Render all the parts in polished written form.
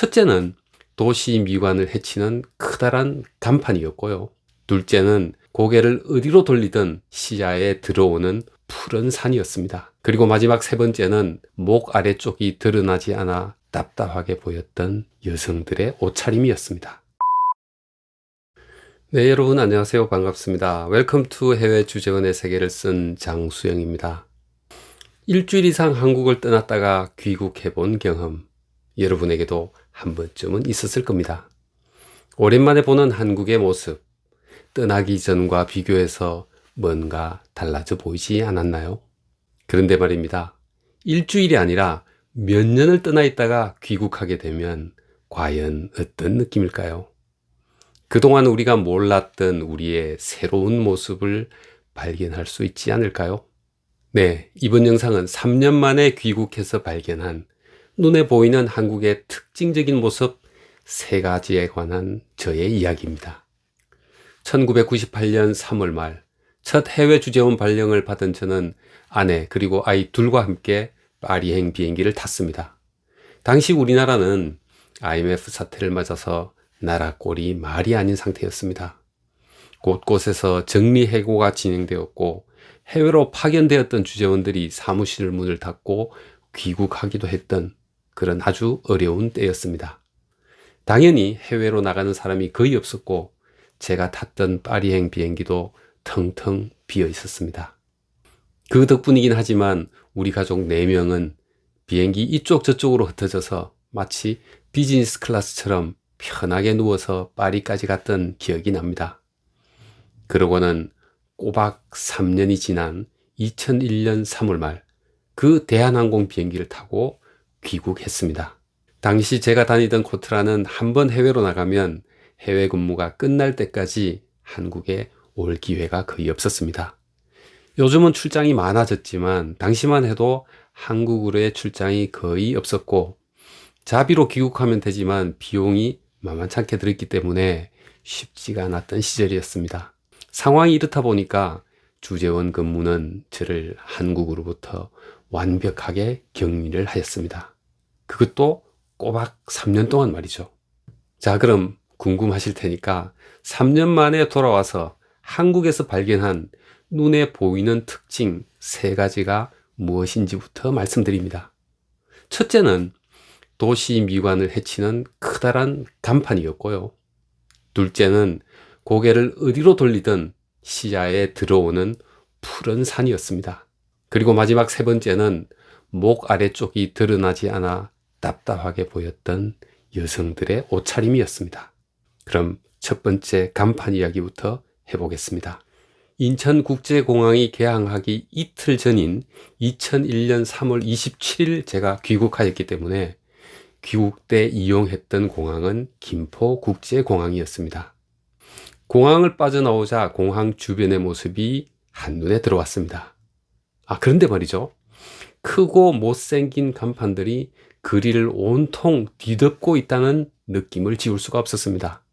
첫째는 도시 미관을 해치는 커다란 간판이었고요. 둘째는 고개를 어디로 돌리든 시야에 들어오는 푸른 산이었습니다. 그리고 마지막 세 번째는 목 아래쪽이 드러나지 않아 답답하게 보였던 여성들의 옷차림이었습니다. 네, 여러분 안녕하세요. 반갑습니다. 웰컴 투 해외 주재원의 세계를 쓴 장수영입니다. 일주일 이상 한국을 떠났다가 귀국해 본 경험, 여러분에게도 한 번쯤은 있었을 겁니다. 오랜만에 보는 한국의 모습, 떠나기 전과 비교해서 뭔가 달라져 보이지 않았나요? 그런데 말입니다. 일주일이 아니라 몇 년을 떠나 있다가 귀국하게 되면 과연 어떤 느낌일까요? 그동안 우리가 몰랐던 우리의 새로운 모습을 발견할 수 있지 않을까요? 네, 이번 영상은 3년 만에 귀국해서 발견한 눈에 보이는 한국의 특징적인 모습 3가지에 관한 저의 이야기입니다. 1998년 3월 말 첫 해외 주재원 발령을 받은 저는 아내 그리고 아이 둘과 함께 파리행 비행기를 탔습니다. 당시 우리나라는 IMF 사태를 맞아서 나라 꼴이 말이 아닌 상태였습니다. 곳곳에서 정리해고가 진행되었고 해외로 파견되었던 주재원들이 사무실 문을 닫고 귀국하기도 했던 그런 아주 어려운 때였습니다. 당연히 해외로 나가는 사람이 거의 없었고 제가 탔던 파리행 비행기도 텅텅 비어 있었습니다. 그 덕분이긴 하지만 우리 가족 4명은 비행기 이쪽 저쪽으로 흩어져서 마치 비즈니스 클래스처럼 편하게 누워서 파리까지 갔던 기억이 납니다. 그러고는 꼬박 3년이 지난 2001년 3월 말 그 대한항공 비행기를 타고 귀국했습니다. 당시 제가 다니던 코트라는 한번 해외로 나가면 해외 근무가 끝날 때까지 한국에 올 기회가 거의 없었습니다. 요즘은 출장이 많아졌지만 당시만 해도 한국으로의 출장이 거의 없었고 자비로 귀국하면 되지만 비용이 만만찮게 들었기 때문에 쉽지가 않았던 시절이었습니다. 상황이 이렇다 보니까 주재원 근무는 저를 한국으로부터 완벽하게 격리를 하였습니다. 그것도 꼬박 3년 동안 말이죠. 자, 그럼 궁금하실 테니까 3년 만에 돌아와서 한국에서 발견한 눈에 보이는 특징 3가지가 무엇인지부터 말씀드립니다. 첫째는 도시 미관을 해치는 커다란 간판이었고요. 둘째는 고개를 어디로 돌리든 시야에 들어오는 푸른 산이었습니다. 그리고 마지막 3번째는 목 아래쪽이 드러나지 않아 답답하게 보였던 여성들의 옷차림이었습니다. 그럼 첫 번째 간판 이야기부터 해보겠습니다. 인천국제공항이 개항하기 이틀 전인 2001년 3월 27일 제가 귀국하였기 때문에 귀국 때 이용했던 공항은 김포국제공항이었습니다. 공항을 빠져나오자 공항 주변의 모습이 한눈에 들어왔습니다. 그런데 말이죠. 크고 못생긴 간판들이 거리를 온통 뒤덮고 있다는 느낌을 지울 수가 없었습니다.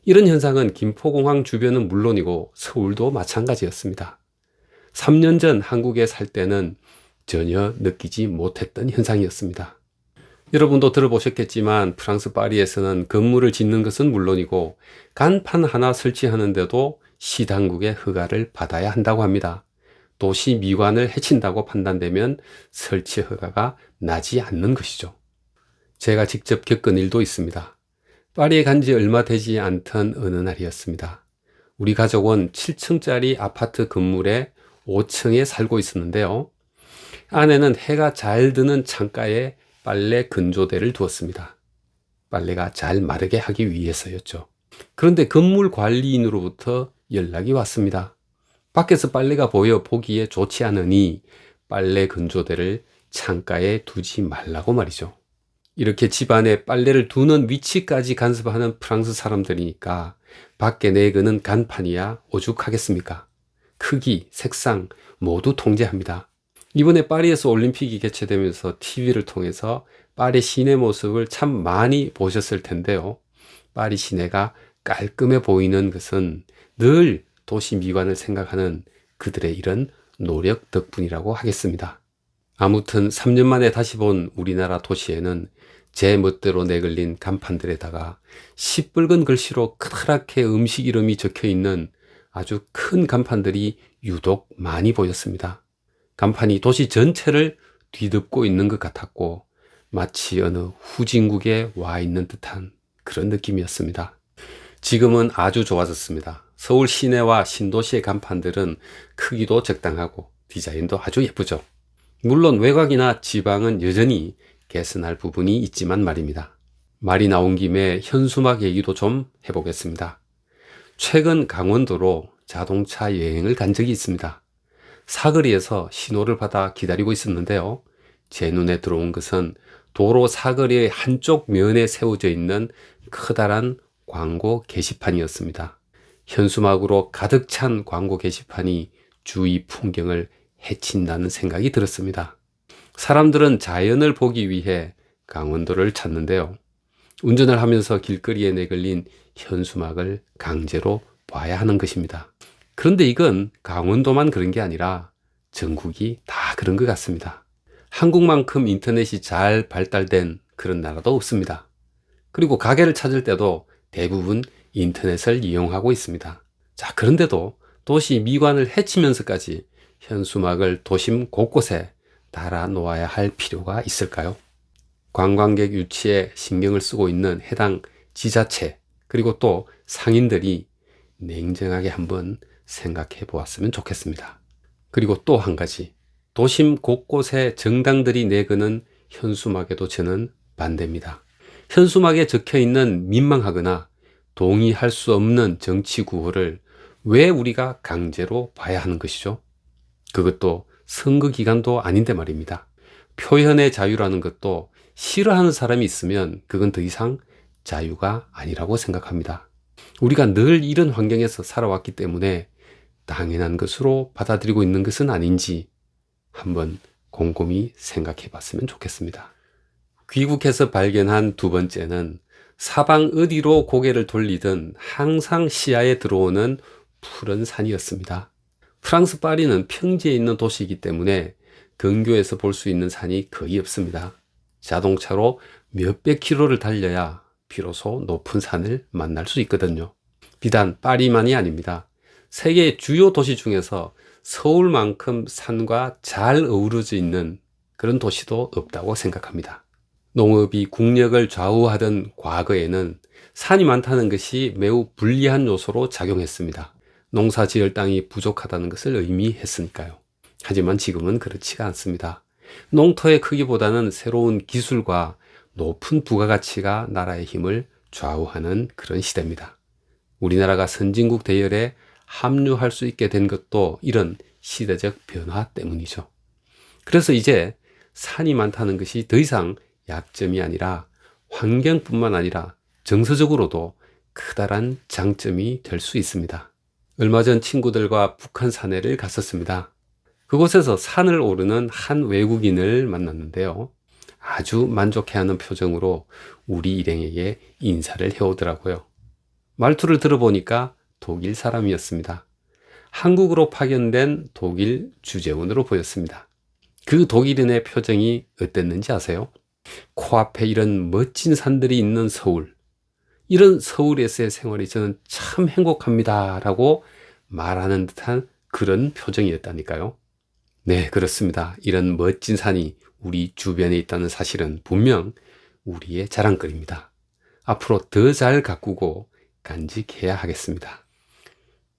이런 현상은 김포공항 주변은 물론이고 서울도 마찬가지였습니다. 3년 전 한국에 살 때는 전혀 느끼지 못했던 현상이었습니다. 여러분도 들어보셨겠지만 프랑스 파리에서는 건물을 짓는 것은 물론이고 간판 하나 설치하는데도 시당국의 허가를 받아야 한다고 합니다. 도시 미관을 해친다고 판단되면 설치 허가가 나지 않는 것이죠. 제가 직접 겪은 일도 있습니다. 파리에 간 지 얼마 되지 않던 어느 날이었습니다. 우리 가족은 7층짜리 아파트 건물의 5층에 살고 있었는데요. 아내는 해가 잘 드는 창가에 빨래 건조대를 두었습니다. 빨래가 잘 마르게 하기 위해서였죠. 그런데 건물 관리인으로부터 연락이 왔습니다. 밖에서 빨래가 보여 보기에 좋지 않으니 빨래 건조대를 창가에 두지 말라고 말이죠. 이렇게 집안에 빨래를 두는 위치까지 간섭하는 프랑스 사람들이니까 밖에 내거는 간판이야 오죽하겠습니까? 크기, 색상 모두 통제합니다. 이번에 파리에서 올림픽이 개최되면서 TV를 통해서 파리 시내 모습을 참 많이 보셨을 텐데요. 파리 시내가 깔끔해 보이는 것은 늘 도시 미관을 생각하는 그들의 이런 노력 덕분이라고 하겠습니다. 아무튼 3년 만에 다시 본 우리나라 도시에는 제 멋대로 내걸린 간판들에다가 시뻘건 글씨로 크다랗게 음식 이름이 적혀 있는 아주 큰 간판들이 유독 많이 보였습니다. 간판이 도시 전체를 뒤덮고 있는 것 같았고 마치 어느 후진국에 와 있는 듯한 그런 느낌이었습니다. 지금은 아주 좋아졌습니다. 서울 시내와 신도시의 간판들은 크기도 적당하고 디자인도 아주 예쁘죠. 물론 외곽이나 지방은 여전히 개선할 부분이 있지만 말입니다. 말이 나온 김에 현수막 얘기도 좀 해보겠습니다. 최근 강원도로 자동차 여행을 간 적이 있습니다. 사거리에서 신호를 받아 기다리고 있었는데요. 제 눈에 들어온 것은 도로 사거리의 한쪽 면에 세워져 있는 커다란 광고 게시판이었습니다. 현수막으로 가득 찬 광고 게시판이 주위 풍경을 해친다는 생각이 들었습니다. 사람들은 자연을 보기 위해 강원도를 찾는데요. 운전을 하면서 길거리에 내걸린 현수막을 강제로 봐야 하는 것입니다. 그런데 이건 강원도만 그런 게 아니라 전국이 다 그런 것 같습니다. 한국만큼 인터넷이 잘 발달된 그런 나라도 없습니다. 그리고 가게를 찾을 때도 대부분 인터넷을 이용하고 있습니다. 자, 그런데도 도시 미관을 해치면서까지 현수막을 도심 곳곳에 달아 놓아야 할 필요가 있을까요? 관광객 유치에 신경을 쓰고 있는 해당 지자체 그리고 또 상인들이 냉정하게 한번 생각해 보았으면 좋겠습니다. 그리고 또 한 가지, 도심 곳곳에 정당들이 내거는 현수막에도 저는 반대입니다. 현수막에 적혀 있는 민망하거나 동의할 수 없는 정치 구호를 왜 우리가 강제로 봐야 하는 것이죠? 그것도 선거 기간도 아닌데 말입니다. 표현의 자유라는 것도 싫어하는 사람이 있으면 그건 더 이상 자유가 아니라고 생각합니다. 우리가 늘 이런 환경에서 살아왔기 때문에 당연한 것으로 받아들이고 있는 것은 아닌지 한번 곰곰이 생각해 봤으면 좋겠습니다. 귀국해서 발견한 두 번째는 사방 어디로 고개를 돌리든 항상 시야에 들어오는 푸른 산이었습니다. 프랑스 파리는 평지에 있는 도시이기 때문에 근교에서 볼 수 있는 산이 거의 없습니다. 자동차로 몇백 킬로를 달려야 비로소 높은 산을 만날 수 있거든요. 비단 파리만이 아닙니다. 세계 주요 도시 중에서 서울만큼 산과 잘 어우러져 있는 그런 도시도 없다고 생각합니다. 농업이 국력을 좌우하던 과거에는 산이 많다는 것이 매우 불리한 요소로 작용했습니다. 농사 지을 땅이 부족하다는 것을 의미했으니까요. 하지만 지금은 그렇지가 않습니다. 농토의 크기보다는 새로운 기술과 높은 부가가치가 나라의 힘을 좌우하는 그런 시대입니다. 우리나라가 선진국 대열에 합류할 수 있게 된 것도 이런 시대적 변화 때문이죠. 그래서 이제 산이 많다는 것이 더 이상 약점이 아니라 환경뿐만 아니라 정서적으로도 커다란 장점이 될 수 있습니다. 얼마 전 친구들과 북한 산에를 갔었습니다. 그곳에서 산을 오르는 한 외국인을 만났는데요. 아주 만족해하는 표정으로 우리 일행에게 인사를 해오더라고요. 말투를 들어보니까 독일 사람이었습니다. 한국으로 파견된 독일 주재원으로 보였습니다. 그 독일인의 표정이 어땠는지 아세요? 코앞에 이런 멋진 산들이 있는 서울, 이런 서울에서의 생활이 저는 참 행복합니다 라고 말하는 듯한 그런 표정이었다니까요. 네, 그렇습니다. 이런 멋진 산이 우리 주변에 있다는 사실은 분명 우리의 자랑거리입니다. 앞으로 더 잘 가꾸고 간직해야 하겠습니다.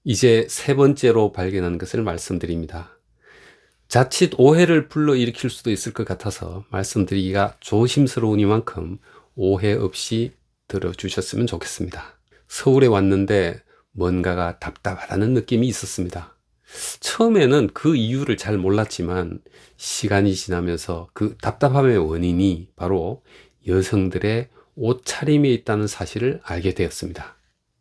이제 세 번째로 발견한 것을 말씀드립니다. 자칫 오해를 불러일으킬 수도 있을 것 같아서 말씀드리기가 조심스러우니만큼 오해 없이 들어주셨으면 좋겠습니다. 서울에 왔는데 뭔가가 답답하다는 느낌이 있었습니다. 처음에는 그 이유를 잘 몰랐지만 시간이 지나면서 그 답답함의 원인이 바로 여성들의 옷차림에 있다는 사실을 알게 되었습니다.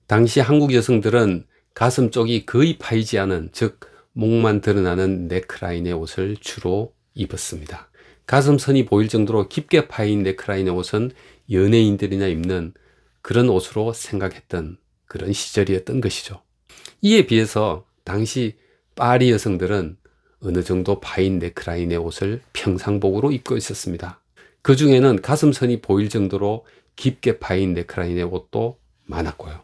당시 한국 여성들은 가슴 쪽이 거의 파이지 않은, 즉 목만 드러나는 넥라인의 옷을 주로 입었습니다. 가슴선이 보일 정도로 깊게 파인 넥라인의 옷은 연예인들이나 입는 그런 옷으로 생각했던 그런 시절이었던 것이죠. 이에 비해서 당시 파리 여성들은 어느 정도 파인 넥라인의 옷을 평상복으로 입고 있었습니다. 그 중에는 가슴선이 보일 정도로 깊게 파인 넥라인의 옷도 많았고요.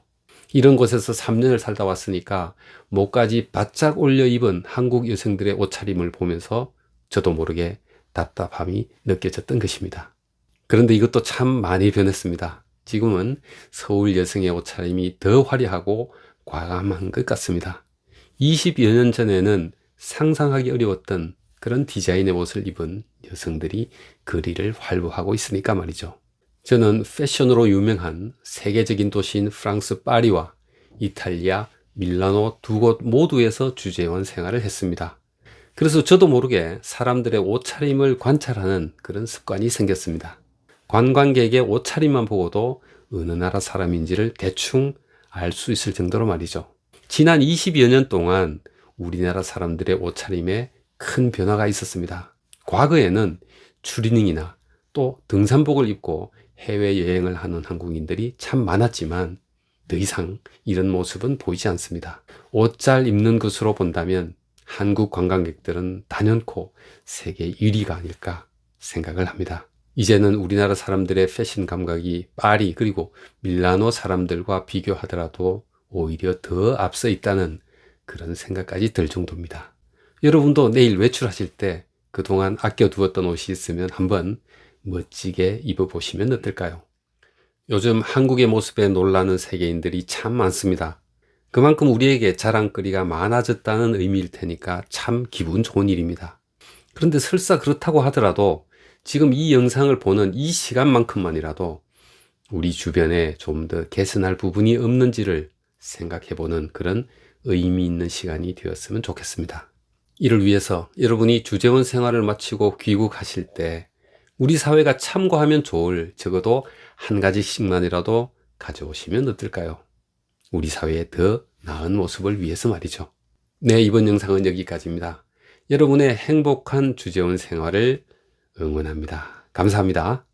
이런 곳에서 3년을 살다 왔으니까 목까지 바짝 올려 입은 한국 여성들의 옷차림을 보면서 저도 모르게 답답함이 느껴졌던 것입니다. 그런데 이것도 참 많이 변했습니다. 지금은 서울 여성의 옷차림이 더 화려하고 과감한 것 같습니다. 20여 년 전에는 상상하기 어려웠던 그런 디자인의 옷을 입은 여성들이 거리를 활보하고 있으니까 말이죠. 저는 패션으로 유명한 세계적인 도시인 프랑스 파리와 이탈리아 밀라노 두 곳 모두에서 주재원 생활을 했습니다. 그래서 저도 모르게 사람들의 옷차림을 관찰하는 그런 습관이 생겼습니다. 관광객의 옷차림만 보고도 어느 나라 사람인지를 대충 알 수 있을 정도로 말이죠. 지난 20여 년 동안 우리나라 사람들의 옷차림에 큰 변화가 있었습니다. 과거에는 추리닝이나 또 등산복을 입고 해외여행을 하는 한국인들이 참 많았지만 더 이상 이런 모습은 보이지 않습니다. 옷 잘 입는 것으로 본다면 한국 관광객들은 단연코 세계 1위가 아닐까 생각을 합니다. 이제는 우리나라 사람들의 패션 감각이 파리 그리고 밀라노 사람들과 비교하더라도 오히려 더 앞서 있다는 그런 생각까지 들 정도입니다. 여러분도 내일 외출하실 때 그동안 아껴두었던 옷이 있으면 한번 멋지게 입어보시면 어떨까요? 요즘 한국의 모습에 놀라는 세계인들이 참 많습니다. 그만큼 우리에게 자랑거리가 많아졌다는 의미일 테니까 참 기분 좋은 일입니다. 그런데 설사 그렇다고 하더라도 지금 이 영상을 보는 이 시간만큼만이라도 우리 주변에 좀 더 개선할 부분이 없는지를 생각해보는 그런 의미 있는 시간이 되었으면 좋겠습니다. 이를 위해서 여러분이 주재원 생활을 마치고 귀국하실 때 우리 사회가 참고하면 좋을 적어도 한 가지씩만이라도 가져오시면 어떨까요? 우리 사회의 더 나은 모습을 위해서 말이죠. 네, 이번 영상은 여기까지입니다. 여러분의 행복한 주재원 생활을 응원합니다. 감사합니다.